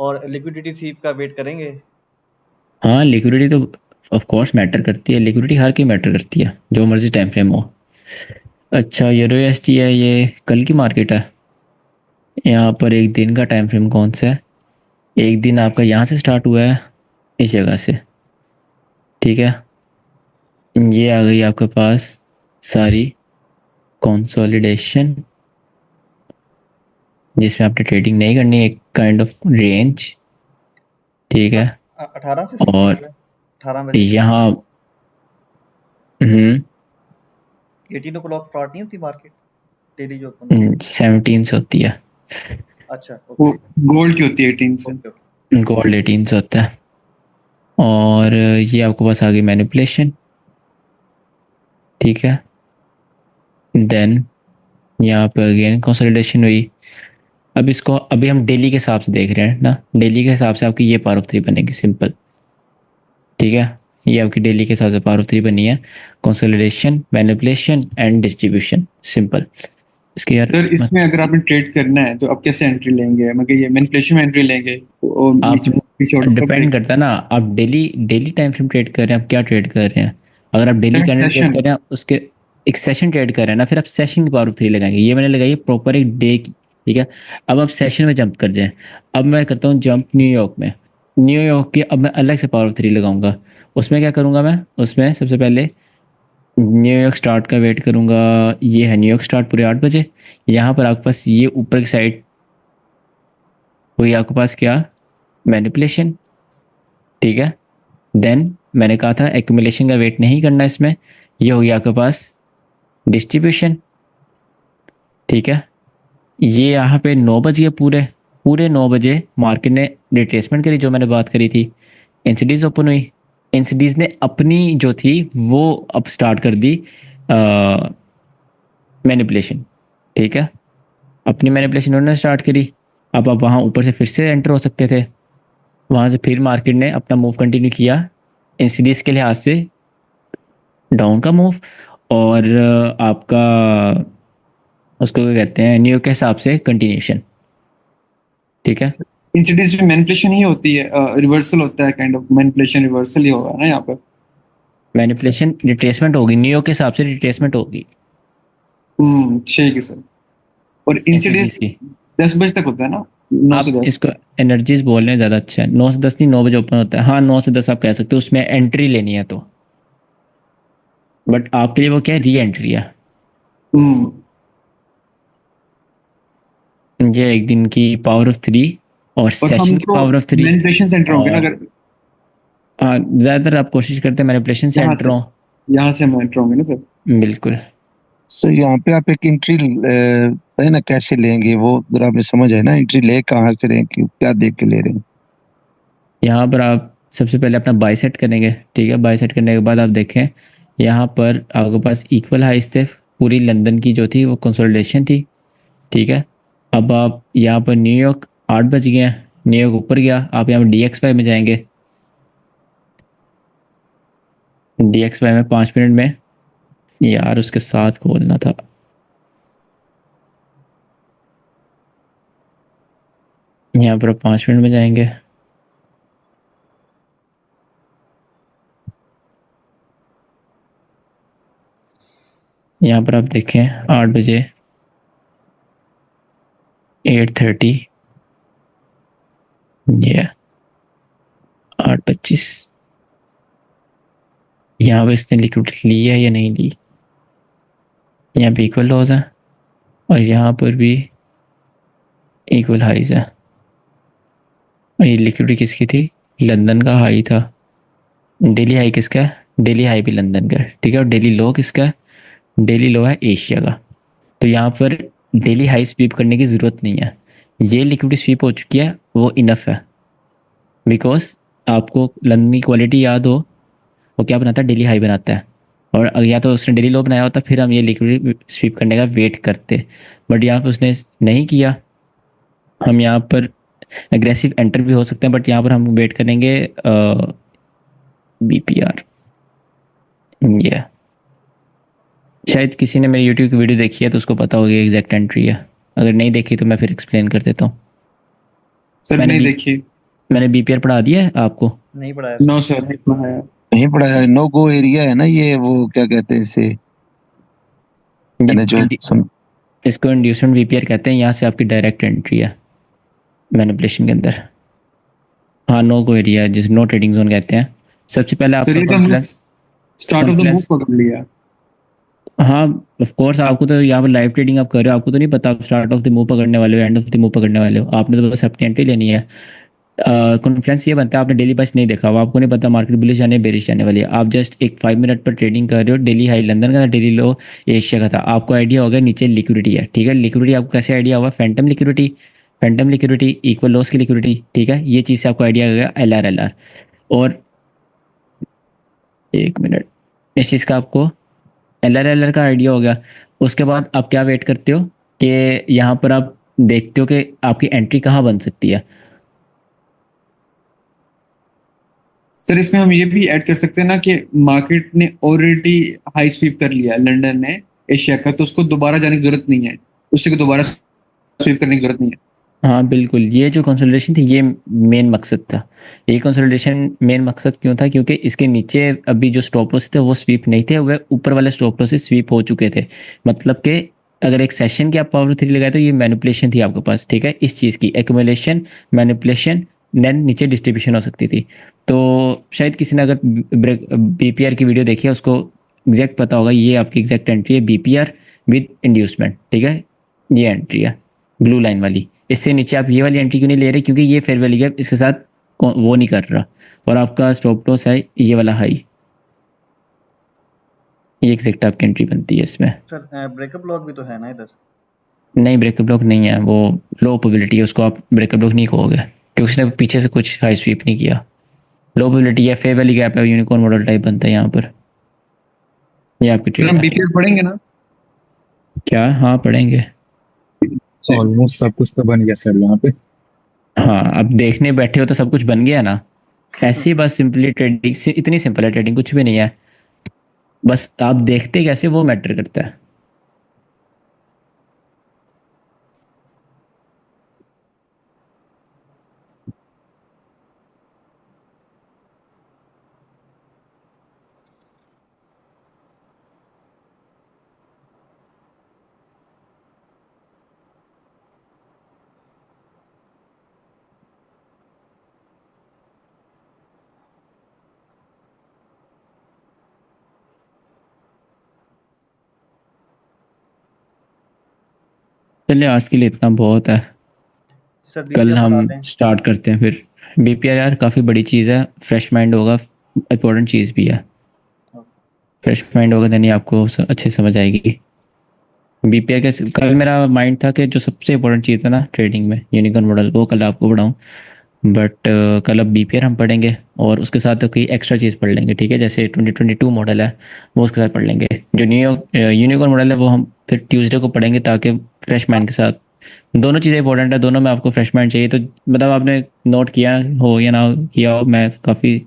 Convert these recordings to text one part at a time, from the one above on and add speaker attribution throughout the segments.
Speaker 1: और liquidity SVEEP का wait करेंगे?
Speaker 2: हाँ, लिक्विडिटी तो ऑफ कोर्स मैटर करती है, लिक्विडिटी हर की मैटर करती है जो मर्जी टाइम फ्रेम हो। अच्छा, यूरोएसटी है, ये कल की मार्केट है। यहाँ पर एक दिन का टाइम फ्रेम कौन सा है? एक दिन आपका यहाँ से स्टार्ट हुआ है, इस जगह से। ठीक है, ये आ गई आपके पास सारी कंसोलिडेशन, जिसमें आपने ट्रेडिंग नहीं करनी है, एक काइंड ऑफ रेंज। ठीक है,
Speaker 1: 18 से शुरू
Speaker 2: और
Speaker 1: हुई है, 18 बजे से।
Speaker 2: यहाँ
Speaker 1: 18 o'clock स्टार्ट नहीं होती मार्केट, डेली जो अपन ट्रेड?
Speaker 2: 17 से होती है।
Speaker 1: अच्छा,
Speaker 3: वो
Speaker 1: ओके
Speaker 3: गोल्ड की होती है 18 से।
Speaker 1: Okay okay.
Speaker 2: गोल्ड 18 से होता है। और ये आपके पास आ गई मैनिपुलेशन। ठीक है, देन यहाँ पे अगेन कंसोलिडेशन हुई। अब इसको अभी हम डेली के हिसाब से देख रहे हैं ना, डेली के हिसाब से आपकी ये पावर ऑफ 3 बनेगी, सिंपल। ठीक है, ये आपकी डेली के हिसाब से पावर ऑफ 3 बनी है। Consolidation, manipulation and distribution, simple. इसके यार
Speaker 3: सर इसमें अगर आपने ट्रेड करना है तो आप कैसे एंट्री लेंगे? मतलब ये मैनिपुलेशन में एंट्री लेंगे और
Speaker 2: आप,
Speaker 3: नीचे पीछे ऑर्डर कब
Speaker 2: डिपेंड
Speaker 3: देंगे?
Speaker 2: करता है ना, आप daily daily time frame trade कर रहे हैं, आप क्या ट्रेड कर रहे हैं। अगर आप daily
Speaker 3: sir
Speaker 2: candle trade
Speaker 3: session.
Speaker 2: कर रहे हैं, उसके एक सेशन ट्रेड कर रहे हैं ना, फिर आप सेशन की पावर ऑफ 3 लगाएंगे। ये मैंने लगाई है प्रॉपर एक डे की। ठीक है, अब आप सेशन में जंप कर जाए। अब मैं करता हूँ जंप न्यूयॉर्क में। न्यूयॉर्क की अब मैं अलग से पावर ऑफ 3 लगाऊंगा। उसमें क्या करूंगा मैं, उसमें सबसे पहले न्यूयॉर्क स्टार्ट का वेट करूंगा। ये है न्यूयॉर्क स्टार्ट पूरे 8 बजे। यहाँ पर आपके पास ये ऊपर की साइड हुई आपके पास क्या, मैनिपुलेशन। ठीक है, देन मैंने कहा था एक्यूमुलेशन का वेट नहीं करना इसमें। ये हो गया आपके पास डिस्ट्रीब्यूशन। ठीक है, ये यहाँ पे 9 बज गए, पूरे पूरे 9 बजे मार्केट ने रिट्रेसमेंट करी, जो मैंने बात करी थी। एनसीडीज ओपन हुई, एनसीडीज ने अपनी जो थी वो अब स्टार्ट कर दी मैनिपुलेशन। ठीक है, अपनी मैनिपुलेशन उन्होंने स्टार्ट करी। अब आप वहाँ ऊपर से फिर से एंटर हो सकते थे। वहाँ से फिर मार्केट ने अपना मूव कंटिन्यू किया, एनसीडीज के लिहाज से डाउन का मूव। और आपका उसको क्या कहते हैं, न्यू के हिसाब से कंटिन्यूशन। ठीक है,
Speaker 3: इन सिटीज में मैनिपुलेशन ही होती है, रिवर्सल होता है, काइंड ऑफ मैनिपुलेशन रिवर्सल ही होगा ना यहाँ पर।
Speaker 2: मैनिपुलेशन रिट्रेसमेंट होगी, न्यू के हिसाब से रिट्रेसमेंट होगी
Speaker 3: ठीक है सर। और इन
Speaker 2: एनसीडीज
Speaker 3: सिटीज
Speaker 2: की।
Speaker 3: 10 बजे तक होता है ना, 9 से
Speaker 2: आप
Speaker 3: 10
Speaker 2: इसको एनर्जीज बोल रहे हैं, ज़्यादा अच्छा है। 9 से 10 नहीं, 9 बजे ओपन होता है। हाँ, 9 से 10 आप कह सकते हो, उसमें एंट्री लेनी है तो। बट आपके लिए वो क्या है, री एंट्री है।
Speaker 3: हम्म
Speaker 2: ये एक दिन की पावर ऑफ 3 और
Speaker 3: और हम
Speaker 2: सेशन की
Speaker 3: तो
Speaker 2: पावर ऑफ 3।
Speaker 3: मैनिपुलेशन सेंटर होंगे ना
Speaker 2: और
Speaker 3: अगर
Speaker 2: हाँ, ज़्यादातर आप कोशिश करते हैं मैनिपुलेशन से
Speaker 3: यहाँ
Speaker 2: एंटर
Speaker 3: से
Speaker 2: हो।
Speaker 3: यहाँ से हम एंटर होंगे ना सर।
Speaker 2: बिल्कुल।
Speaker 4: सर यहाँ पे आप एक एंट्री है ना, कैसे लेंगे वो जरा हमें समझ है ना, एंट्री ले कहाँ से रहे हैं, क्या देख के ले रहे हैं?
Speaker 2: यहाँ पर आप सबसे पहले अपना बाई सेट करेंगे। ठीक है, बाई सेट करने के बाद आप देखें, यहाँ पर आपके पास इक्वल हाइस थे। पूरी लंदन की जो थी वो कंसोलिडेशन थी। ठीक है, अब आप यहाँ पर न्यूयॉर्क 8 बज गए हैं, न्यूयॉर्क ऊपर गया, आप यहाँ पर DXY में जाएंगे। DXY में 5 मिनट में, यार उसके साथ खोलना था। यहाँ पर आप 5 मिनट में जाएंगे। यहाँ पर आप देखें 8 बजे, 8:30, ये 8:25। यहाँ पर इसने लिक्विडिटी ली है या नहीं ली? यहाँ पे इक्वल लॉज है और यहाँ पर भी इक्वल हाइज है। और ये लिक्विडिटी किसकी थी? लंदन का हाई था। डेली हाई किसका है? डेली हाई भी लंदन का है। ठीक है, और डेली लो किसका है? डेली लो है एशिया का। तो यहाँ पर डेली हाई स्वीप करने की ज़रूरत नहीं है। ये लिक्विडिटी स्वीप हो चुकी है, वो इनफ है। बिकॉज आपको लंदन की क्वालिटी याद हो, वो क्या बनाता है, डेली हाई बनाता है। और या तो उसने डेली लो बनाया होता, फिर हम ये लिक्विडिटी स्वीप करने का वेट करते। बट यहाँ पर उसने नहीं किया। हम यहाँ पर एग्रेसिव एंटर भी हो सकते हैं, बट यहाँ पर हम वेट करेंगे BPR। ये शायद किसी ने मेरी यूट्यूब की वीडियो देखी है तो उसको पता होगी एग्जैक्ट एंट्री है। अगर नहीं देखी तो मैं फिर एक्सप्लेन कर देता हूँ।
Speaker 3: सर
Speaker 2: मैंने
Speaker 3: नहीं
Speaker 2: बी
Speaker 3: देखिए।
Speaker 2: मैंने बीपीआर पढ़ा दिया है आपको।
Speaker 1: नहीं पढ़ाया
Speaker 3: नो सर नहीं पढ़ा है।
Speaker 4: नहीं पड़ा है, नो गो एरिया है ना ये, वो क्या कहते हैं इसे, मैंने जो
Speaker 2: इसको इंड्यूसमेंट बीपीआर कहते हैं। यहाँ से आपकी डायरेक्ट एंट्री है मैनिपुलेशन के अंदर। हाँ, नो गो एरिया जिस नो ट्रेडिंग जोन कहते हैं। सबसे पहले
Speaker 3: सर
Speaker 2: आपका
Speaker 3: ये तो हमने
Speaker 2: Confluence.
Speaker 3: Start of the move
Speaker 2: Confluence
Speaker 3: पकड़ लिया।
Speaker 2: हाँ, ऑफ कोर्स आपको तो यहाँ पर लाइव ट्रेडिंग आप कर रहे हो, आपको तो नहीं पता आप स्टार्ट ऑफ द मूव पकड़ने वाले हो एंड ऑफ द मूव पकड़ने वाले हो। आपने तो बस अपनी एंट्री लेनी है। कॉन्फ्लुएंस ये बनता है, आपने डेली बस नहीं देखा हुआ, आपको नहीं पता मार्केट बुलिश जाने बेरिश जाने वाली है। आप जस्ट एक 5 मिनट पर ट्रेडिंग कर रहे हो। डेली हाई लंदन का था, डेली लो एशिया का था। आपको आइडिया होगा नीचे लिक्विडिटी है, ठीक है। लिक्विडिटी आपको कैसे आइडिया हुआ? फैंटम लिक्विडिटी इक्वल लॉस की लिक्विडिटी, ठीक है। ये चीज़ से आपको आइडिया हो गया LR। और 1 मिनट, इस चीज़ का आपको LR का आइडिया हो गया। उसके बाद आप क्या वेट करते हो कि यहाँ पर आप देखते हो कि आपकी एंट्री कहाँ बन सकती है।
Speaker 3: सर इसमें हम ये भी ऐड कर सकते हैं ना कि मार्केट ने ऑलरेडी हाई स्वीप कर लिया है लंदन ने एशिया का, तो उसको दोबारा जाने की जरूरत नहीं है, उससे को दोबारा स्वीप करने की जरूरत नहीं है।
Speaker 2: हाँ बिल्कुल, ये जो कंसोलिडेशन थी ये मेन मकसद था। ये कंसोलिडेशन मेन मकसद क्यों था? क्योंकि इसके नीचे अभी जो स्टॉप लॉस थे वो स्वीप नहीं थे, वह ऊपर वाले स्टॉप लॉस से स्वीप हो चुके थे। मतलब कि अगर एक सेशन की आप पावर 3 लगाए तो ये मैनिपुलेशन थी आपके पास, ठीक है। इस चीज़ की एक्यूमुलेशन, मैनिपुलेशन, देन नीचे डिस्ट्रीब्यूशन हो सकती थी। तो शायद किसी ने अगर बीपीआर की वीडियो देखी है उसको एग्जैक्ट पता होगा। ये आपकी एग्जैक्ट एंट्री है बीपीआर विद इंड्यूसमेंट, ठीक है। ये एंट्री है ब्लू लाइन वाली। इससे नीचे आप ये वाली एंट्री क्यों नहीं ले रहे? क्योंकि ये फेयर वैल्यू गैप इसके साथ वो नहीं कर रहा। और आपका स्टॉप लॉस है ये वाला हाई। ये एग्जैक्ट आपकी एंट्री बनती है इसमें।
Speaker 1: सर ब्रेकअप लॉक भी तो है ना इधर?
Speaker 2: नहीं, ब्रेकअप ब्लॉक नहीं है, वो लो प्रोबेबिलिटी है, उसको आप ब्रेकअप ब्लॉक नहीं कहोगे क्योंकि उसने पीछे से कुछ हाई स्वीप नहीं किया। लो प्रोबेबिलिटी है, फेयर वैल्यू गैप है, यूनिकॉर्न मॉडल टाइप बनता है यहाँ पर। ये आपकी
Speaker 3: सर
Speaker 2: ट्रेड
Speaker 3: हम
Speaker 2: है।
Speaker 3: बीपीआर पढ़ेंगे ना?
Speaker 2: क्या? हाँ पढ़ेंगे।
Speaker 5: ऑलमोस्ट सब कुछ तो बन गया सर यहाँ पे।
Speaker 2: हाँ, अब देखने बैठे हो तो सब कुछ बन गया ना। ऐसी बस सिंपली ट्रेडिंग, इतनी सिंपल है ट्रेडिंग, कुछ भी नहीं है। बस आप देखते कैसे वो मैटर करता है। चलिए आज के लिए इतना बहुत है।
Speaker 1: सर
Speaker 2: कल
Speaker 1: बीपीआर
Speaker 2: हम
Speaker 1: बताते हैं।
Speaker 2: स्टार्ट करते हैं फिर। बीपीआर यार काफ़ी बड़ी चीज़ है, फ्रेश माइंड होगा, इम्पोर्टेंट चीज़ भी है। फ्रेश माइंड होगा देन ही आपको अच्छे समझ आएगी। बीपीआर के कल मेरा माइंड था कि जो सबसे इम्पोर्टेंट चीज़ है ना ट्रेडिंग में, यूनिकॉर्न मॉडल, वो कल आपको पढ़ाऊँ। बट कल अब बीपीआर हम पढ़ेंगे और उसके साथ तो कोई एक्स्ट्रा चीज़ पढ़ लेंगे, ठीक है। जैसे 2022 मॉडल है वो उसके साथ पढ़ लेंगे। जो न्यूयॉर्क यूनिकॉर्न मॉडल है वो हम फिर ट्यूसडे को पढ़ेंगे, ताकि फ्रेश माइंड के साथ। दोनों चीज़ें इंपॉर्टेंट है, दोनों में आपको फ्रेश माइंड चाहिए। तो मतलब आपने नोट किया हो या ना किया हो, मैं काफ़ी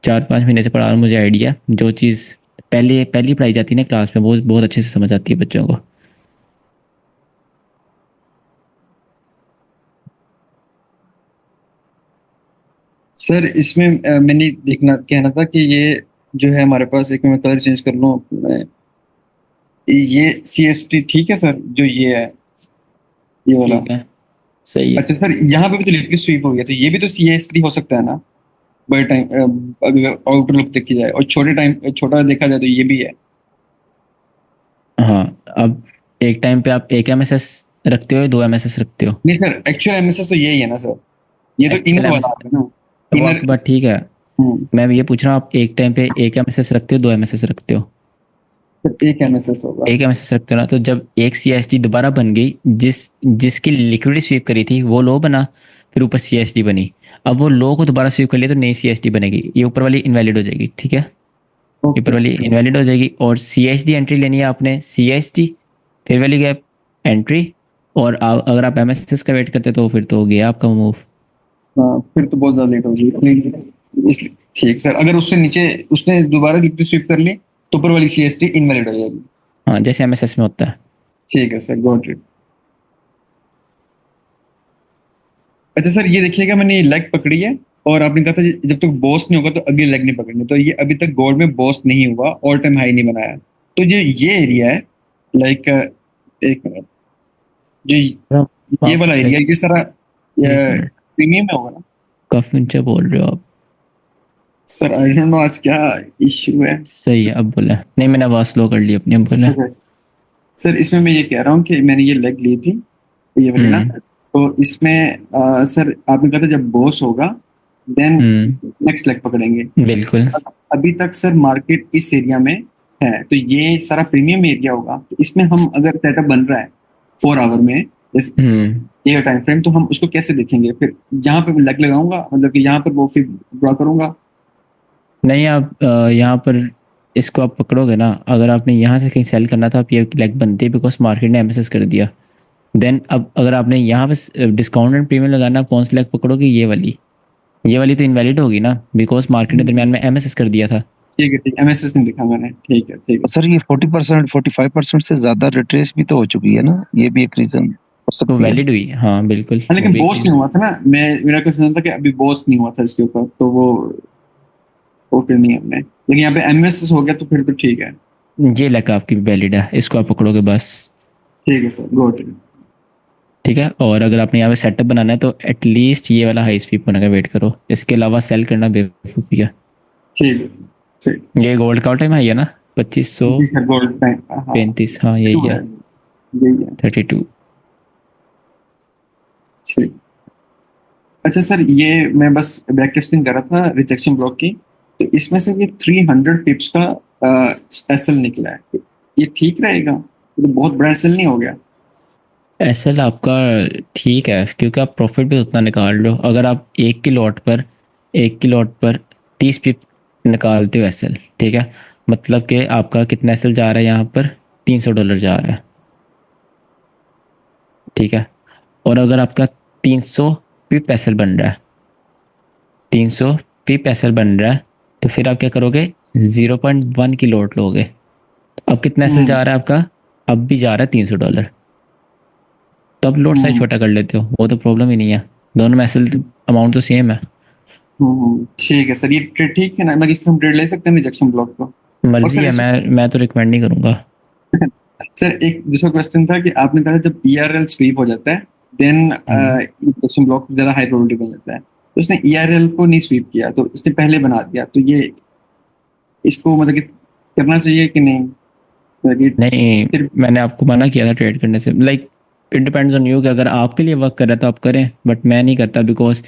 Speaker 2: 4-5 महीने से पढ़ा रहा हूँ, मुझे आइडिया। जो चीज़ पहले पहली पढ़ाई जाती है ना क्लास में, वो बहुत अच्छे से समझ आती है बच्चों को।
Speaker 3: सर इसमें मैंने देखना कहना था कि ये जो है हमारे पास, एक मैं कलर चेंज कर लूँ मैं, ये CST ठीक है सर, जो ये है ये वाला।
Speaker 2: ठीक है, सही है।
Speaker 3: अच्छा सर यहाँ पे भी तो लिक्विड स्वीप हो गया, तो ये भी तो CST हो सकता है ना बड़े टाइम, अगर आउटर लुक देखी जाए, और छोटे टाइम छोटा देखा जाए तो ये भी है।
Speaker 2: हाँ, अब एक टाइम पे आप एक MSS रखते हो या 2 MSS रखते हो?
Speaker 3: नहीं सर, एक्चुअल एमएसएस तो यही है ना सर, ये तो
Speaker 2: एक्चुअल
Speaker 3: इनर वाला
Speaker 2: MSS
Speaker 3: है ना,
Speaker 2: वो
Speaker 3: इनर।
Speaker 2: आपकी बात ठीक है। मैं ये पूछ रहा हूँ, आप एक टाइम पे एक MSS रखते हो 2 MSS रखते हो?
Speaker 3: एक एमएसएस होगा।
Speaker 2: एक MSS रखते हो ना। तो जब एक CST दोबारा बन गई, जिसकी लिक्विडिटी स्वीप करी थी वो लो बना, फिर ऊपर CST बनी। अब वो लो को दोबारा स्वीप कर लिया तो नई CST बनेगी, ये ऊपर वाली इनवैलिड हो जाएगी, ठीक है। ऊपर वाली इनवैलिड हो जाएगी और CST एंट्री लेनी है आपने। CST फिर वाली गैप एंट्री। और अगर आप MSS का वेट करते तो फिर तो हो गया आपका मूव।
Speaker 3: हाँ फिर तो बहुत ज्यादा लेट होगी इसलिए। ठीक सर, अगर उससे नीचे उसने दोबारा लिक्विड स्वीप कर ली तो ऊपर वाली CST इनवैलिड हो जाएगी।
Speaker 2: हाँ, जैसे MSS में होता है।
Speaker 3: ठीक है सर, गॉट इट। अच्छा सर, ये देखिएगा, मैंने ये लेग पकड़ी है और आपने कहा था जब तक बॉस नहीं होगा तो अगली लेग नहीं पकड़नी, तो ये अभी तक गोल्ड में बॉस नहीं हुआ, ऑल टाइम हाई नहीं बनाया, तो ये एरिया है लाइक, एक मिनट, जो ये
Speaker 2: आप
Speaker 3: वाला एरिया ये सारा
Speaker 2: एक मिनट,
Speaker 3: प्रीमियम में होगा ना
Speaker 2: काफी ऊंचे बोल रहे हो आप।
Speaker 3: सर? आई डोंट नो आज क्या इश्यू है।
Speaker 2: सही है, अब बोला नहीं, मैंने आवाज स्लो कर ली अपनी, अब बोला।
Speaker 3: Okay. सर इसमें मैं ये कह रहा हूँ कि मैंने ये लेग ली थी, ये वाली ना, तो इसमें सर आपने कहा था जब बॉस होगा देन नेक्स्ट लेग पकड़ेंगे।
Speaker 2: बिल्कुल।
Speaker 3: अभी तक सर मार्केट इस एरिया में है, तो ये सारा प्रीमियम एरिया होगा, तो इसमें हम अगर सेटअप बन रहा है 4 आवर में जैसे ये टाइम फ्रेम, तो हम उसको कैसे देखेंगे? फिर यहाँ पे लेग लगाऊंगा, मतलब कि यहाँ पर वो फिर ड्रॉ करूंगा?
Speaker 2: नहीं, आप यहाँ पर इसको आप पकड़ोगे ना, अगर आपने यहाँ से कहीं सेल करना था, आप ये लेग बनती है बिकॉज मार्केट ने एमएसएस कर दिया। देन अब अगर आपने यहाँ पे डिस्काउंट एंड प्रीमियम लगाना, आप कौन सी लेग पकड़ोगे? ये वाली तो इनवैलिड होगी ना, बिकॉज मार्केट ने दरमियान में एमएसएस कर दिया था।
Speaker 3: ठीक है, ठीक है, एमएसएस नहीं लिखा मैंने, ठीक है, ठीक है।
Speaker 4: सर ये 40% 45% से ज्यादा रिट्रेस भी तो हो चुकी है ना, ये भी एक रीजन हो
Speaker 2: तो
Speaker 4: सकती है।
Speaker 2: वैलिड हुई, हाँ बिल्कुल।
Speaker 3: हाँ, लेकिन
Speaker 2: वो भी
Speaker 3: बॉस नहीं हुआ था ना, मेरा क्वेश्चन था कि अभी बॉस नहीं हुआ था इसके ऊपर, तो वो फिर नहीं हमने, लेकिन यहाँ पे एमएसएस हो गया तो फिर तो ठीक है।
Speaker 2: ये लेग आपकी वैलिड है, इसको आप पकड़ोगे बस।
Speaker 3: ठीक है सर, गुड।
Speaker 2: ठीक है, और अगर आपने यहाँ पे सेटअप बनाना है तो एटलीस्ट ये वाला हाई स्वीप होने का वेट करो, इसके अलावा सेल करना बेवकूफ़ी है।
Speaker 3: ठीक है सर, ठीक।
Speaker 2: ये गोल्ड का टाइम हाई है ना, 2535।
Speaker 3: जी सर, गोल्ड टाइम, हाँ
Speaker 2: हाँ यही
Speaker 3: टू
Speaker 2: है,
Speaker 3: है, यही है,
Speaker 2: 32।
Speaker 3: ठीक। अच्छा सर, ये मैं बस बैक टेस्टिंग कर रहा था रिजेक्शन ब्लॉक की, तो इसमें से ये 300 पिप्स का एसएल निकला है, ये ठीक रहेगा? ये तो बहुत बड़ा एसएल नहीं हो गया?
Speaker 2: एसएल आपका ठीक है, क्योंकि आप प्रॉफिट भी उतना निकाल रहे हो। अगर आप एक की लॉट पर 30 पिप निकालते हो एसएल, ठीक है, मतलब कि आपका कितना एसएल जा रहा है यहाँ पर? $300 जा रहा है, ठीक है। और अगर आपका 300 पिप एसएल बन रहा है, 300 पिप एसएल बन रहा है, तो फिर आप क्या करोगे? 0.1 की लॉट लोगे। अब कितना एसएल जा रहा है आपका? अब भी जा रहा है $300, तो अब लोड साइज छोटा कर लेते हो, वो तो प्रॉब्लम ही नहीं है, दोनों में एसएल अमाउंट तो सेम है।
Speaker 3: ठीक है सर, ये ट्रेड ठीक है ना, मतलब इसमें हम ट्रेड ले सकते हैं रिजेक्शन ब्लॉक को?
Speaker 2: मर्जी
Speaker 3: सर
Speaker 2: है, मैं तो रिकमेंड नहीं करूंगा।
Speaker 3: सर एक दूसरा क्वेश्चन था कि आपने कहा था जब ईआरएल स्वीप हो जाता है देन रिजेक्शन ब्लॉक ज्यादा हाई प्रोबेबिलिटी बन जाता है, तो उसने ईआरएल को नहीं स्वीप किया, तो इसने पहले बना दिया, तो ये इसको मतलब कि करना चाहिए कि नहीं? मतलब कि
Speaker 2: नहीं,
Speaker 3: फिर
Speaker 2: मैंने आपको मना किया था ट्रेड करने से। Like it depends on you, कि अगर आपके लिए वर्क कर रहा है तो आप करें, बट मैं नहीं करता बिकॉज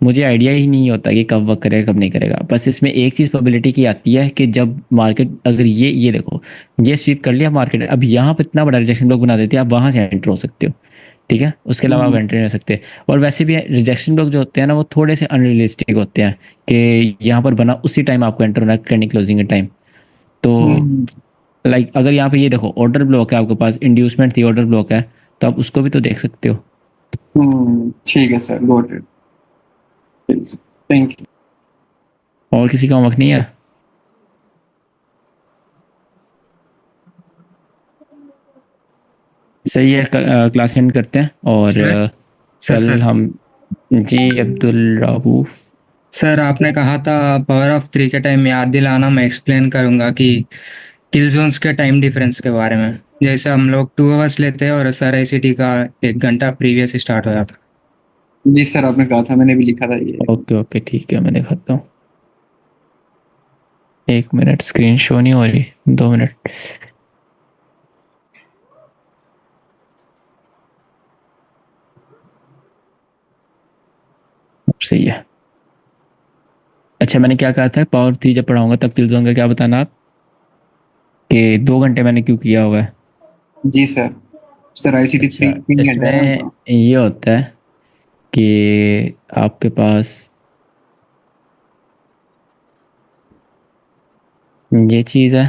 Speaker 2: मुझे आइडिया ही नहीं होता कि कब वर्क करेगा कब नहीं करेगा। बस इसमें एक चीज़ प्रोबेबिलिटी की आती है कि जब मार्केट, अगर ये देखो, ये स्वीप कर लिया मार्केट, अब यहाँ पर इतना बड़ा रिजेक्शन ब्लॉक बना देती है, आप वहाँ से एंटर हो सकते हो, ठीक है, उसके अलावा आप एंटर नहीं हो सकते। और वैसे भी रिजेक्शन ब्लॉक जो होते हैं ना, वो थोड़े से अनरियलिस्टिक होते हैं कि यहाँ पर बना उसी टाइम आपको एंटर होना है, करनी क्लोजिंग के टाइम। तो लाइक अगर यहाँ पे ये देखो, ऑर्डर ब्लॉक है आपके पास, इंड्यूसमेंट थी, ऑर्डर ब्लॉक है, तो आप उसको भी तो देख सकते हो।
Speaker 3: ठीक है sir, got it, thank you.
Speaker 2: और किसी का वक्त नहीं है? सही है, क्लास एंड करते हैं और कल हम, जी अब्दुल राऊफ।
Speaker 6: सर आपने कहा था पावर ऑफ 3 के टाइम याद दिलाना, मैं एक्सप्लेन करूंगा कि किल जोन्स के टाइम डिफरेंस के बारे में। जैसे हम लोग 2 आवर्स लेते हैं और सर आईसीटी का 1 घंटा प्रीवियस स्टार्ट हो जाता।
Speaker 3: जी सर, आपने कहा था, मैंने भी लिखा था ये।
Speaker 2: ओके ओके ठीक है, मैं दिखाता हूँ। 1 मिनट, स्क्रीन शो नहीं हो रही, 2 मिनट। सही है। अच्छा, मैंने क्या कहा था, पावर 3 जब पढ़ाऊंगा तब किल जोन का क्या बताना आप, कि 2 घंटे मैंने क्यों किया हुआ है?
Speaker 3: जी सर, सर आईसीटी
Speaker 2: अच्छा,
Speaker 3: 3 घंटे है
Speaker 2: इसमें
Speaker 3: ना?
Speaker 2: ये होता है कि आपके पास ये चीज़ है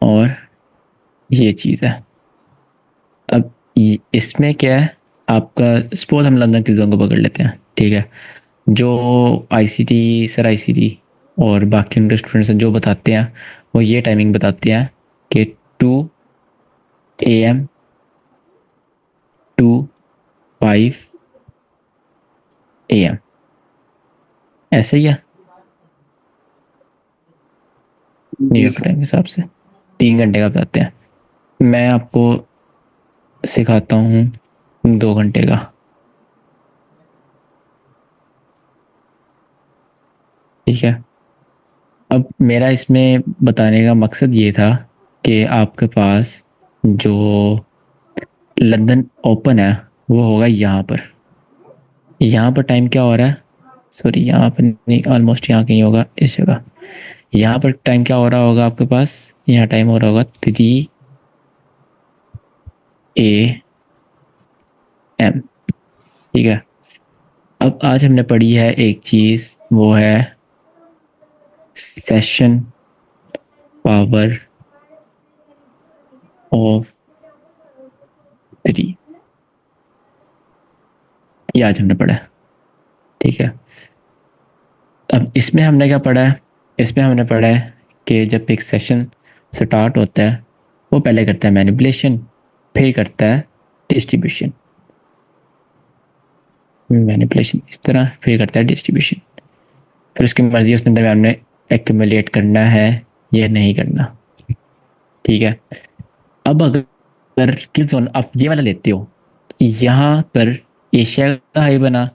Speaker 2: और ये चीज़ है। अब इसमें क्या है, आपका सपोज हम लंदन किल जोन को पकड़ लेते हैं, ठीक है, जो आईसीटी, सर आईसीटी और बाकी उनके स्टूडेंट्स जो बताते हैं, वो ये टाइमिंग बताते हैं कि 2 AM to 5 AM, ऐसे ही है
Speaker 3: जी
Speaker 2: न्यूयॉर्क
Speaker 3: सर।
Speaker 2: टाइम के हिसाब से 3 घंटे का बताते हैं। मैं आपको सिखाता हूँ 2 घंटे का। ठीक है, अब मेरा इसमें बताने का मकसद ये था कि आपके पास जो लंदन ओपन है वो होगा यहाँ पर। यहाँ पर टाइम क्या हो रहा है, सॉरी यहाँ पर नहीं, ऑलमोस्ट यहाँ कहीं होगा इस जगह। यहाँ पर टाइम क्या हो रहा होगा आपके पास, यहाँ टाइम हो रहा होगा 3 AM। ठीक है, अब आज हमने पढ़ी है एक चीज़, वो है सेशन पावर ऑफ 3। ये आज हमने पढ़ा है। ठीक है, अब इसमें हमने क्या पढ़ा है, इसमें हमने पढ़ा है कि जब एक सेशन स्टार्ट होता है वो पहले करता है मैनिपुलेशन, फिर करता है डिस्ट्रीब्यूशन। मैनिपुलेशन इस तरह, फिर करता है डिस्ट्रीब्यूशन, फिर उसकी मर्जी उसके अंदर हमने एक्यूमुलेट करना है या नहीं करना। ठीक है, अब अगर किल जोन आप ये वाला लेते हो, यहाँ पर एशिया का हाई बना,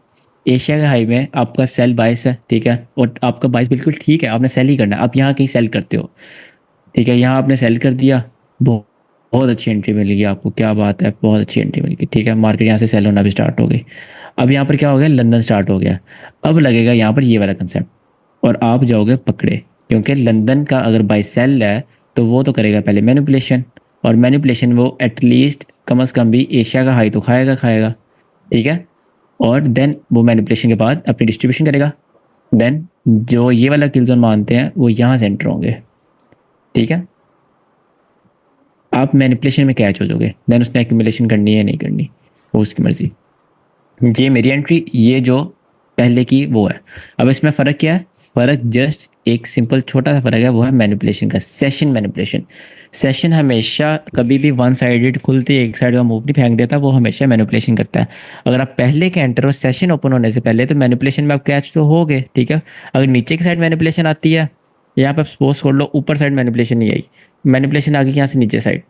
Speaker 2: एशिया के हाई में आपका सेल 22 है। ठीक है, और आपका 22 बिल्कुल ठीक है, आपने सेल ही करना है। आप यहाँ कहीं सेल करते हो, ठीक है, यहाँ आपने सेल कर दिया, बहुत बहुत अच्छी एंट्री मिल गई आपको, क्या बात है, बहुत अच्छी एंट्री मिल गई। ठीक है, मार्केट यहाँ से सेल होना भी स्टार्ट हो गई। अब यहाँ पर क्या हो गया, लंदन स्टार्ट हो गया। अब लगेगा यहाँ पर ये वाला कंसेप्ट और आप जाओगे पकड़े, क्योंकि लंदन का अगर बाई सेल है तो वो तो करेगा पहले मैनिपुलेशन, और मैनिपुलेशन वो एटलीस्ट कम से कम भी एशिया का हाई तो खाएगा खाएगा। ठीक है, और देन वो मैनिपुलेशन के बाद अपनी डिस्ट्रीब्यूशन करेगा। देन जो ये वाला किल जोन मानते हैं वो यहाँ से एंटर होंगे। ठीक है, आप मैनिपुलेशन में कैच हो जाओगे, देन उसने एक्यूमुलेशन करनी है नहीं करनी वो उसकी मर्जी। ये मेरी एंट्री, ये जो पहले की वो है। अब इसमें फ़र्क क्या है, फ़र्क जस्ट एक सिंपल छोटा सा फ़र्क है, वो है मैनिपुलेशन का, सेशन मैनिपुलेशन। सेशन हमेशा कभी भी वन साइडेड खुलते एक साइड का मूव नहीं फेंक देता, वो हमेशा मैनिपुलेशन करता है। अगर आप पहले के एंटर हो सेशन ओपन होने से पहले तो मैनिपुलेशन में आप कैच तो हो गए। ठीक है, अगर नीचे की साइड मैनिपुलेशन आती है, यहाँ पर सपोज कर लो ऊपर साइड मैनिपुलेशन नहीं आई, मैनिपुलेशन आ गई यहाँ से नीचे साइड,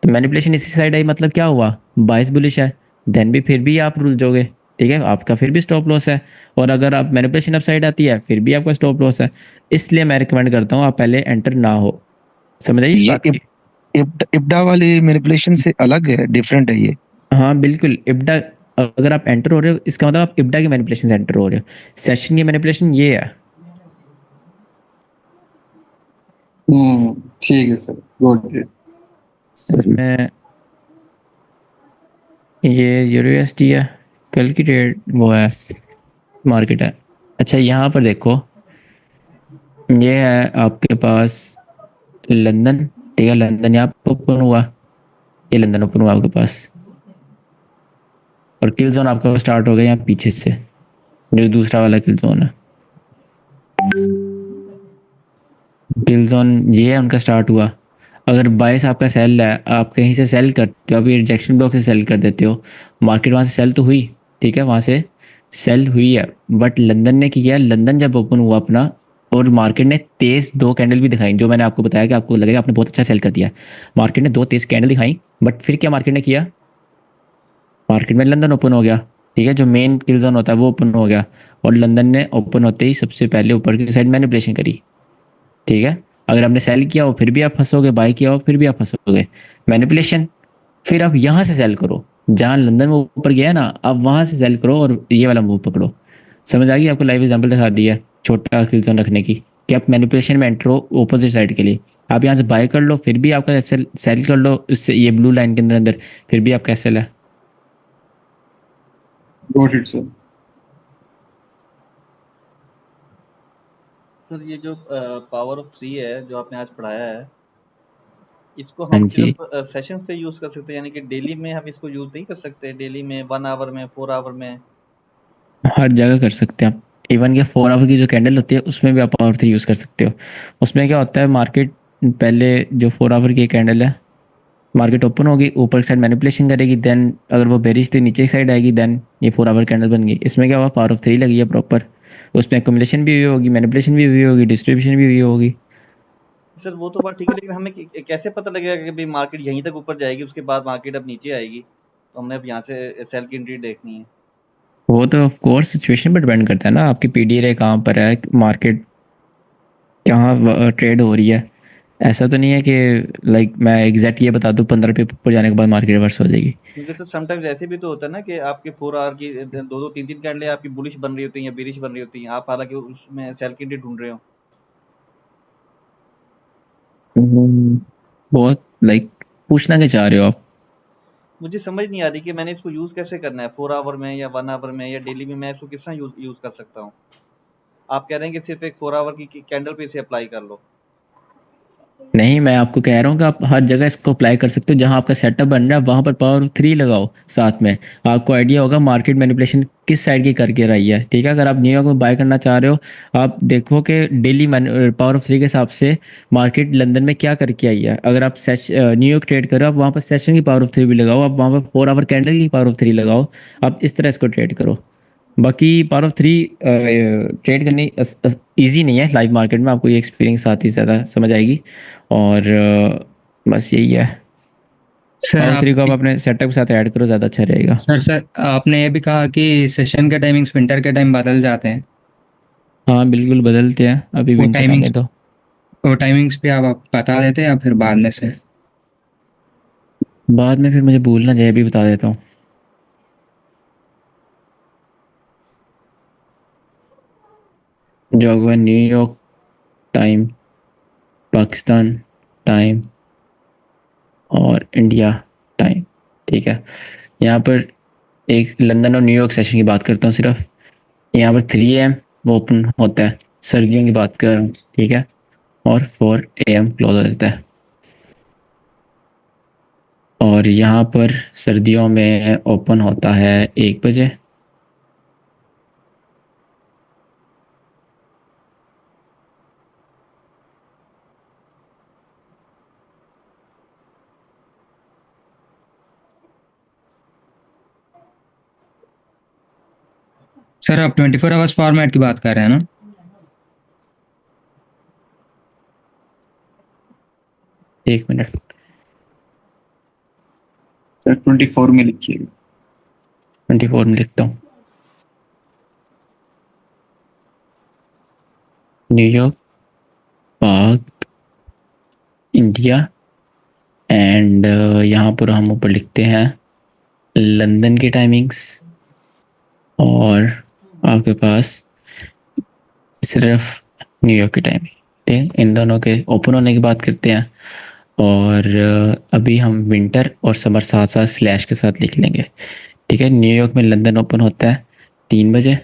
Speaker 2: तो मैनिपुलेशन इसी साइड आई, मतलब क्या हुआ, बाइस बुलिश है, देन भी फिर भी आप रुल जाओगे। ठीक है, आपका फिर भी स्टॉप लॉस है, और अगर आप मैनिपुलेशन अप साइड आती है फिर भी आपका स्टॉप लॉस है। इसलिए मैं रिकमेंड करता हूँ आप पहले एंटर ना हो। समझ आई इस
Speaker 4: ये
Speaker 2: बात की?
Speaker 4: इब्डा वाली मैनिपुलेशन से अलग है, डिफरेंट है ये।
Speaker 2: हाँ बिल्कुल, इब्डा अगर आप एंटर हो रहे हो इसका मतलब आप इब्डा की मैनिपुलेशन से एंटर हो रहे हो। सेशन की मैनिपुलेशन ये है।
Speaker 3: ठीक है सर, गुड।
Speaker 2: इसमें ये यूएसडी है, कल की डेट वो है, मार्केट है। अच्छा यहाँ पर देखो, ये है आपके पास लंदन। ठीक है, लंदन यहाँ पर ओपन हुआ, ये लंदन ओपन हुआ आपके पास, और किल जोन आपका स्टार्ट हो गया यहाँ पीछे से, जो दूसरा वाला किल जोन है। किल जोन ये है उनका स्टार्ट हुआ। अगर बाइस आपका सेल है, आप कहीं से सेल करते हो, अभी रिजेक्शन ब्लॉक से सेल कर देते हो, मार्केट वहाँ से सेल तो हुई। ठीक है, वहाँ से सेल हुई है, बट लंदन ने किया, लंदन जब ओपन हुआ अपना और मार्केट ने तेज 2 कैंडल भी दिखाई, जो मैंने आपको बताया कि आपको लगेगा आपने बहुत अच्छा सेल कर दिया। मार्केट ने 2 तेज कैंडल दिखाई, बट फिर क्या मार्केट ने किया, मार्केट में लंदन ओपन हो गया। ठीक है, जो मेन किल जोन होता है वो ओपन हो गया, और लंदन ने ओपन होते ही सबसे पहले ऊपर की साइड मैनिपुलेशन करी। ठीक है, अगर आपने सेल किया हो फिर भी आप फंसोगे, बाय किया हो फिर भी आप फंसोगे, मैनिपुलेशन। फिर आप यहाँ से सेल करो, जहाँ लंदन में ऊपर गया ना, आप वहाँ से सेल करो और ये वाला मूव पकड़ो। समझ आ गई? आपको लाइव एग्जांपल दिखा दिया छोटा किल जोन रखने की, कि आप मैनिपुलेशन में एंटर हो ऑपोजिट साइड के लिए। आप यहाँ से बाय कर लो, फिर भी आपका सेल, सेल कर लो इससे ये ब्लू लाइन के अंदर अंदर, फिर भी आपका सेल है।
Speaker 3: Got it sir.
Speaker 1: सर ये जो पावर ऑफ 3 है जो आपने आज पढ़ाया है, इसको
Speaker 2: हाँ
Speaker 1: हम
Speaker 2: जी,
Speaker 1: सिर्फ सेशंस पे यूज कर सकते हैं, यानी कि डेली में हम इसको यूज नहीं कर सकते, डेली में 1 आवर में 4 आवर में?
Speaker 2: हर जगह कर सकते हैं आप। इवन के 4 आवर की जो कैंडल होती है उसमें भी आप पावर 3 यूज़ कर सकते हो। उसमें क्या होता है, मार्केट पहले जो 4 आवर की कैंडल है, मार्केट ओपन होगी, ऊपर की साइड मैनिपुलेशन करेगी, देन अगर वो बेरिश थी नीचे की साइड आएगी, देन ये 4 आवर कैंडल बन गई। इसमें क्या हुआ, पावर ऑफ 3 लगी है प्रॉपर, उसमें एक्यूमुलेशन भी हुई होगी, मैनिपुलेशन भी हुई होगी, डिस्ट्रीब्यूशन भी हुई होगी।
Speaker 1: सर वो तो बात ठीक है, लेकिन हमें कैसे पता लगेगा कि भाई मार्केट यहीं तक ऊपर जाएगी, उसके बाद मार्केट अब नीचे आएगी, तो हमने अब यहाँ से सेल की एंट्री देखनी है।
Speaker 2: वो तो ऑफ कोर्स सिचुएशन पर डिपेंड करता है ना, आपकी पीडी रे कहाँ पर है, मार्केट कहाँ ट्रेड हो रही है। ऐसा तो नहीं है कि लाइक मैं एग्जैक्ट ये बता दूँ 15 पे ऊपर जाने के बाद मार्केट रिवर्स हो जाएगी।
Speaker 1: क्योंकि सर समटाइम्स ऐसे भी तो होता है ना कि आपके 4 आवर की 2-2 3-3 कैंडलें आपकी बुलिश बन रही होती हैं या बेरिश बन रही होती हैं, आप हालांकि उसमें सेल की एंट्री ढूंढ रहे हो।
Speaker 2: बहुत लाइक पूछना क्या चाह रहे हो आप?
Speaker 1: मुझे समझ नहीं आ रही कि मैंने इसको यूज़ कैसे करना है, 4 आवर में या 1 आवर में या डेली में, मैं इसको किस तरह यूज़ कर सकता हूँ। आप कह रहे हैं कि सिर्फ एक 4 आवर की कैंडल पे इसे अप्लाई कर लो।
Speaker 2: नहीं, मैं आपको कह रहा हूँ कि आप हर जगह इसको अप्लाई कर सकते हो, जहाँ आपका सेटअप बन रहा है वहाँ पर पावर 3 लगाओ साथ में। आपको आइडिया होगा मार्केट मैनिपुलेशन किस साइड की करके रही है, ठीक है। अगर आप न्यूयॉर्क में बाय करना चाह रहे हो, आप देखो कि डेली पावर ऑफ 3 के हिसाब से मार्केट लंदन में क्या करके आई है। अगर आप न्यूयॉर्क ट्रेड कर रहे हो, आप वहाँ पर सेशन की पावर ऑफ 3 भी लगाओ, आप वहाँ पर 4 आवर कैंडल की पावर ऑफ 3 लगाओ, आप इस तरह इसको ट्रेड करो। बाकी पावर ऑफ 3 ट्रेड करनी ईजी नहीं है लाइव मार्केट में, आपको ये एक्सपीरियंस साथ ही ज़्यादा समझ आएगी। और बस यही है।
Speaker 6: सर
Speaker 2: पावर ऑफ
Speaker 6: आप
Speaker 2: 3 को आप अपने सेटअप के साथ ऐड करो, ज़्यादा अच्छा रहेगा।
Speaker 6: सर आपने ये भी कहा कि सेशन के टाइमिंग्स विंटर के टाइम बदल जाते हैं।
Speaker 2: हाँ बिल्कुल बदलते हैं, अभी
Speaker 6: वो
Speaker 2: विंटर आने
Speaker 6: टाइमिंग्स
Speaker 2: दो।
Speaker 6: वो टाइमिंग्स भी आप बता देते हैं या फिर बाद में से?
Speaker 2: बाद में फिर मुझे भूलना जाए, अभी बता देता हूँ। जो होगा न्यूयॉर्क टाइम, पाकिस्तान टाइम और इंडिया टाइम, ठीक है। यहाँ पर एक लंदन और न्यूयॉर्क सेशन की बात करता हूँ सिर्फ। यहाँ पर 3 AM वो ओपन होता है, सर्दियों की बात कर रहा हूँ, ठीक है। और 4 AM क्लोज हो जाता है। और यहाँ पर सर्दियों में ओपन होता है 1 बजे।
Speaker 6: सर आप 24 आवर्स फॉर्मेट की बात कर रहे हैं ना?
Speaker 2: एक मिनट,
Speaker 3: सर 24 में लिखिएगा।
Speaker 2: 24 में लिखता हूँ। न्यूयॉर्क, पाक, इंडिया एंड यहाँ पर हम ऊपर लिखते हैं लंदन की टाइमिंग्स। और आपके पास सिर्फ न्यूयॉर्क की टाइमिंग, ठीक है। इन दोनों के ओपन होने की बात करते हैं। और अभी हम विंटर और समर साथ साथ स्लैश के साथ लिख लेंगे, ठीक है। न्यूयॉर्क में लंदन ओपन होता है 3 बजे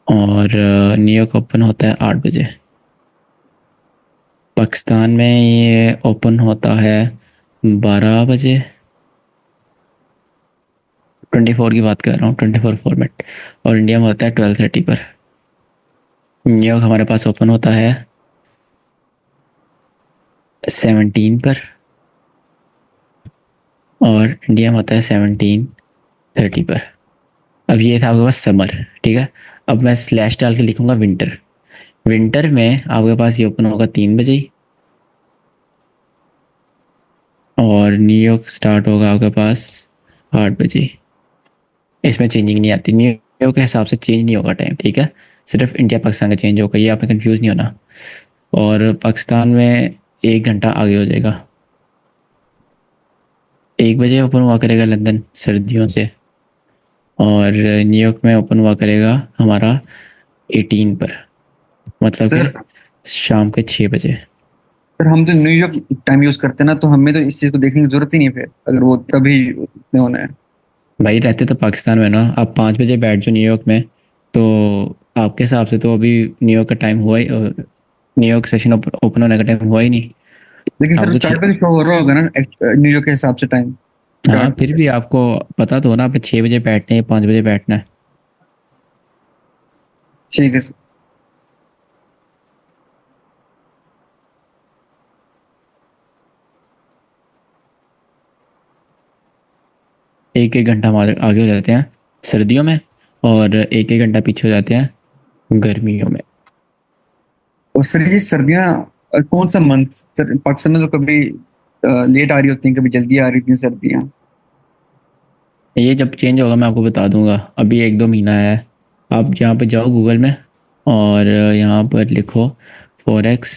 Speaker 2: और न्यूयॉर्क ओपन होता है 8 बजे। पाकिस्तान में ये ओपन होता है 12 बजे। 24 की बात कर रहा हूँ, 24 फॉर्मेट। और इंडिया में होता है 12:30 पर। न्यूयॉर्क हमारे पास ओपन होता है 17 पर और इंडिया में होता है 17:30 पर। अब ये था आपके पास समर, ठीक है। अब मैं स्लैश डाल के लिखूंगा विंटर। विंटर में आपके पास ये ओपन होगा 3 बजे ही और न्यूयॉर्क स्टार्ट होगा आपके पास 8 बजे। इसमें चेंजिंग नहीं आती, न्यूयॉर्क के हिसाब से चेंज नहीं होगा टाइम, ठीक है। सिर्फ इंडिया पाकिस्तान का चेंज होगा, ये आपने कंफ्यूज नहीं होना। और पाकिस्तान में 1 घंटा आगे हो जाएगा। 1 बजे ओपन हुआ करेगा लंदन सर्दियों से और न्यूयॉर्क में ओपन हुआ करेगा हमारा 18 पर, मतलब कि
Speaker 3: सर
Speaker 2: शाम के 6 बजे।
Speaker 3: सर हम तो न्यूयॉर्क टाइम यूज करते हैं ना, तो हमें तो इस चीज को देखने की जरूरत ही नहीं है फिर, अगर वो तभी उसमें होना है।
Speaker 2: भाई रहते तो पाकिस्तान में ना, आप 5 बजे बैठ जाओ न्यूयॉर्क में, तो आपके हिसाब से तो अभी न्यूयॉर्क का टाइम हुआ ही, न्यूयॉर्क सेशन ओपन होने का टाइम हुआ ही नहीं।
Speaker 3: लेकिन सर
Speaker 2: आपको
Speaker 3: चार्ट पे शो हो रहा होगा ना न्यूयॉर्क के हिसाब से टाइम
Speaker 2: हाँ
Speaker 3: चार्ट
Speaker 2: फिर
Speaker 3: पे।
Speaker 2: भी आपको पता तो हो ना, आपने 6 बजे बैठना है या 5 बजे बैठना है।
Speaker 3: ठीक है सर।
Speaker 2: एक एक घंटा हम आगे हो जाते हैं सर्दियों में, और एक एक घंटा पीछे हो जाते हैं गर्मियों में।
Speaker 3: और सर ये सर्दियाँ कौन सा मंथ सर? पाकिस्तान में तो कभी लेट आ रही होती हैं, कभी जल्दी आ रही थी सर्दियाँ।
Speaker 2: ये जब चेंज होगा मैं आपको बता दूंगा, अभी 1-2 महीना है। आप यहाँ पे जाओ गूगल में और यहाँ पर लिखो फॉरेक्स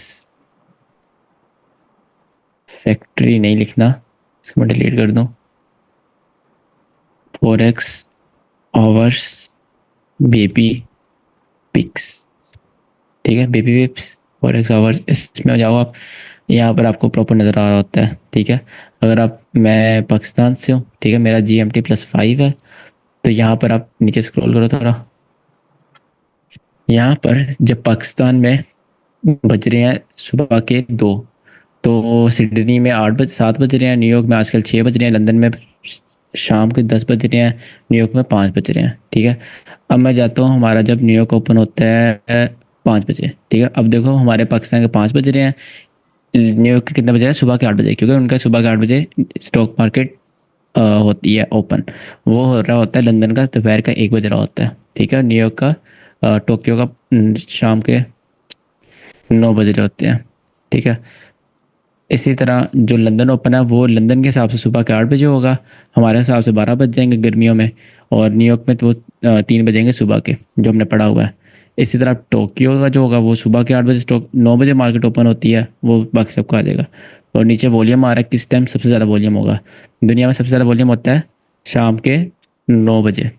Speaker 2: फैक्ट्री, नहीं लिखना, इसको मैं डिलीट कर दूँ। फॉरेक्स आवर्स बेबी पिक्स, ठीक है, बेबी पिक्स फॉरेक्स आवर्स, इसमें जाओ आप। यहाँ पर आपको प्रॉपर नज़र आ रहा होता है, ठीक है। अगर आप, मैं पाकिस्तान से हूँ, ठीक है, मेरा GMT+5 है, तो यहाँ पर आप नीचे स्क्रॉल करो थोड़ा। यहाँ पर जब पाकिस्तान में बज रहे हैं सुबह के 2, तो सिडनी में 7 बज रहे हैं, न्यूयॉर्क में आजकल 6 बज रहे हैं, लंदन में शाम के 10 बज रहे हैं, न्यूयॉर्क में 5 बज रहे हैं, ठीक है। अब मैं जाता हूँ, हमारा जब न्यूयॉर्क ओपन होता है 5 बजे, ठीक है। अब देखो हमारे पाकिस्तान के 5 बज रहे हैं, न्यूयॉर्क के कितने बजे हैं? सुबह के 8 बजे, क्योंकि उनका सुबह के 8 बजे स्टॉक मार्केट होती है ओपन। वो हो रहा होता है लंदन का दोपहर का 1 बज रहा होता है, ठीक है। न्यूयॉर्क का टोक्यो का शाम के 9 बज रहे होते हैं, ठीक है। इसी तरह जो लंदन ओपन है वो लंदन के हिसाब से सुबह के 8 बजे होगा, हमारे हिसाब से 12 बज जाएंगे गर्मियों में, और न्यूयॉर्क में तो वो 3 बजेंगे सुबह के, जो हमने पढ़ा हुआ है। इसी तरह टोक्यो का जो होगा वो सुबह के 8 बजे, स्टॉक 9 बजे मार्केट ओपन होती है, वो बाकी सबको आ जाएगा। और नीचे वॉल्यूम आ रहा है, किस टाइम सबसे ज़्यादा वॉल्यूम होगा? दुनिया में सबसे ज़्यादा वॉल्यूम होता है शाम के 9 बजे।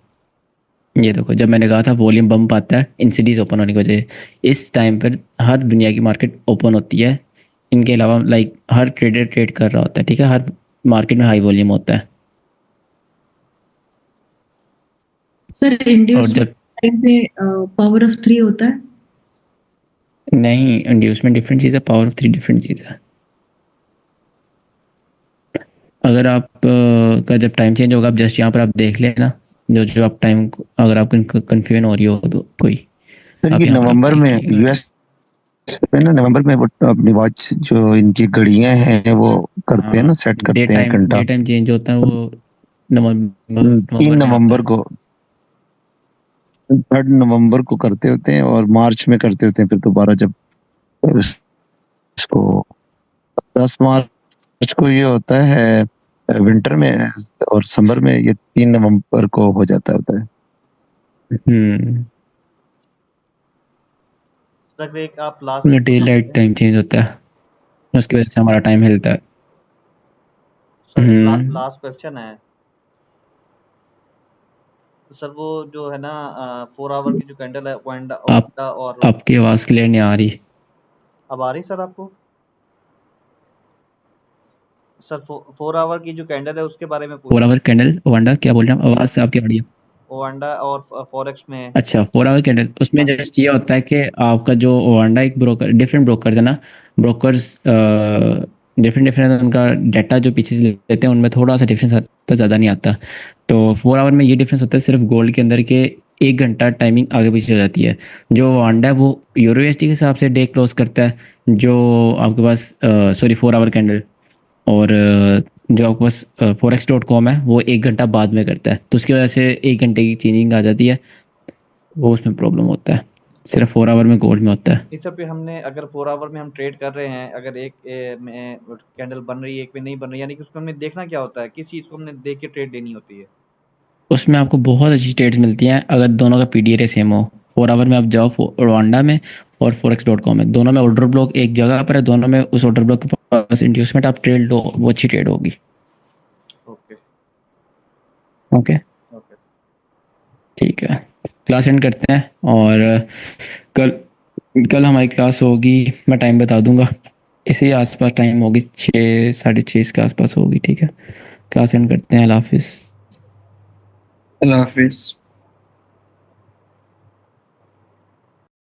Speaker 2: ये देखो, जब मैंने कहा था वॉल्यूम बम्प आता है इन सिटीज़ ओपन होने की वजह से, इस टाइम पर हर दुनिया की मार्केट ओपन होती है। इनके अलावा लाइक हर ट्रेडर ट्रेड कर रहा होता है, ठीक है, हर मार्केट में हाई वॉल्यूम होता है।
Speaker 7: सर
Speaker 2: और
Speaker 7: इंड्यूसमेंट
Speaker 2: जब
Speaker 7: टाइम पे पावर ऑफ 3 होता है।
Speaker 2: नहीं, इंड्यूसमेंट डिफरेंट चीज़ है, पावर ऑफ 3 डिफरेंट चीज़ है। अगर आप का जब टाइम चेंज होगा, आप जस्ट यहाँ पर आप देख लेना, जो जो आप टाइम, अगर आपको कन्फ्यूजन हो रही हो तो कोई,
Speaker 4: सर
Speaker 2: आप
Speaker 4: ये
Speaker 2: यहाँ पर आप
Speaker 4: नवंबर
Speaker 2: देख
Speaker 4: में
Speaker 2: लीजिएगा।
Speaker 4: यूएस में ना, नवंबर में वो अपनी वॉच जो इनकी घड़ियां हैं वो करते हैं
Speaker 2: हाँ,
Speaker 4: ना, सेट करते हैं
Speaker 2: डे
Speaker 4: घंटा।
Speaker 2: टाइम चेंज होता है वो नवंबर
Speaker 4: 3
Speaker 2: नवंबर में होता
Speaker 4: नवंबर
Speaker 2: है।
Speaker 4: को, 3 नवंबर को करते होते हैं, और मार्च में करते होते हैं फिर दोबारा, जब इसको 10 मार्च को ये होता है विंटर में, और समर में ये 3 नवंबर को हो जाता होता है।
Speaker 1: सर एक आप लास्ट एक
Speaker 2: डे लाइट टाइम चेंज होता है, उसकी वजह से हमारा टाइम हिलता है।
Speaker 1: सर एक लास्ट क्वेश्चन है सर, वो जो है ना 4 आवर की जो कैंडल है वांडा और
Speaker 2: आपकी आवाज़ क्लियर नहीं आ रही।
Speaker 1: अब आ रही सर आपको? सर 4 आवर की जो कैंडल है उसके बारे में पूछ
Speaker 2: 4 आवर कैंडल वांडा, क्या बोल रहे हैं? आवाज़ से आपकी आ रही है।
Speaker 1: वांडा और फॉरेक्स में।
Speaker 2: अच्छा, 4 आवर कैंडल, उसमें जस्ट ये होता है कि आपका जो वांडा एक ब्रोकर, डिफरेंट ब्रोकर है ना, ब्रोकर्स डिफरेंट डिफरेंट, उनका डाटा जो पीछे से लेते हैं उनमें थोड़ा सा डिफरेंस आता, ज़्यादा नहीं आता। तो 4 आवर में ये डिफरेंस होता है सिर्फ गोल्ड के अंदर के 1 घंटा टाइमिंग आगे पीछे हो जाती है। जो वांडा है वो यूरो USD के हिसाब से डे क्लोज करता है, जो आपके पास सॉरी 4 आवर कैंडल, और जो आपके पास forex.com है वो 1 घंटा बाद में करता है, तो उसकी वजह से 1 घंटे की चेंजिंग आ जाती है, वो उसमें प्रॉब्लम होता है। सिर्फ 4 आवर में गोल्ड में होता है।
Speaker 1: इस सब पे हमने अगर 4 आवर में हम ट्रेड कर रहे हैं, अगर एक में कैंडल बन रही है, एक में नहीं बन रही, यानी कि उसको हमने देखना क्या होता है, किस चीज़ को हमने देख के ट्रेड लेनी होती है?
Speaker 2: उसमें आपको बहुत अच्छी ट्रेड्स मिलती हैं अगर दोनों का PDRA सेम हो। 4 आवर में आप जाओ रोंडा में और forex.com में, दोनों में ऑर्डर ब्लॉक एक जगह पर है, दोनों में उस ऑर्डर ब्लॉक के पास इंड्यूसमेंट आप ट्रेड लो, वो अच्छी ट्रेड होगी।
Speaker 1: ओके
Speaker 2: ओके,
Speaker 1: ओके
Speaker 2: ठीक है, क्लास एंड करते हैं। और कल कल हमारी क्लास होगी, मैं टाइम बता दूंगा, इसी आसपास टाइम होगी, 6 6:30 के आसपास होगी, ठीक है। क्लास एंड करते हैं, अल्लाह हाफिज़।
Speaker 3: अल्लाह हाफिज।